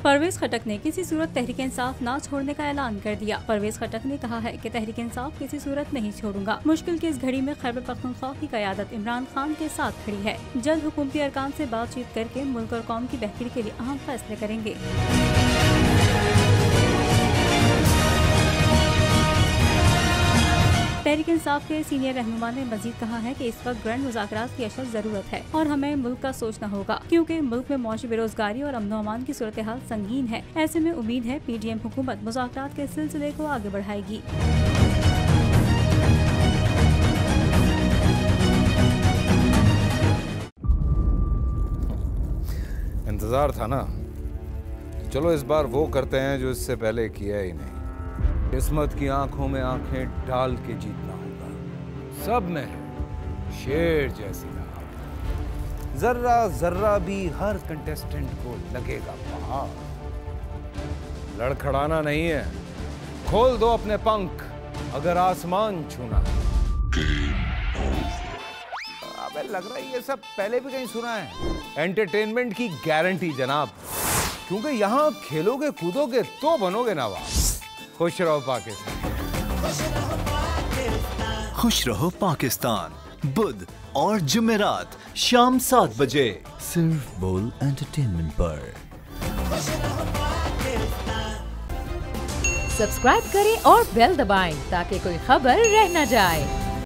परवेज खटक ने किसी सूरत तहरीक इंसाफ ना छोड़ने का ऐलान कर दिया। परवेज खटक ने कहा है कि तहरीक इंसाफ किसी सूरत नहीं छोड़ूंगा। मुश्किल की इस घड़ी में खैबर पख्तूनख्वा की क़यादत इमरान खान के साथ खड़ी है। जल्द हुकूमती अरकान से बातचीत करके मुल्क और कौम की बेहतरी के लिए अहम फैसले करेंगे। तहरीक इंसाफ के सीनियर रहनुमा ने मजीद कहा है कि इस वक्त ग्रैंड मुज़ाकरात की अशद जरूरत है और हमें मुल्क का सोचना होगा, क्योंकि मुल्क में मौशी बेरोजगारी और अमन अमान की सूरत हाल संगीन है। ऐसे में उम्मीद है PDM हुकूमत मुज़ाकरात के सिलसिले को आगे बढ़ाएगी। इंतजार था ना, चलो इस बार वो करते हैं जो इससे पहले किया ही नहीं। किस्मत की आंखों में आंखें डाल के जीतना होगा। सब में है शेर जैसी राह, जर्रा जर्रा भी हर कंटेस्टेंट को लगेगा पहाड़। लड़खड़ाना नहीं है, खोल दो अपने पंख अगर आसमान छूना है। अबे लग रहा है ये सब पहले भी कहीं सुना है। एंटरटेनमेंट की गारंटी जनाब, क्योंकि यहाँ खेलोगे कूदोगे तो बनोगे नवाब। खुश रहो पाकिस्तान। खुश रहो पाकिस्तान, बुध और जुमेरात शाम 7 बजे सिर्फ बोल एंटरटेनमेंट पर। सब्सक्राइब करें और बेल दबाएं ताकि कोई खबर रह न जाए।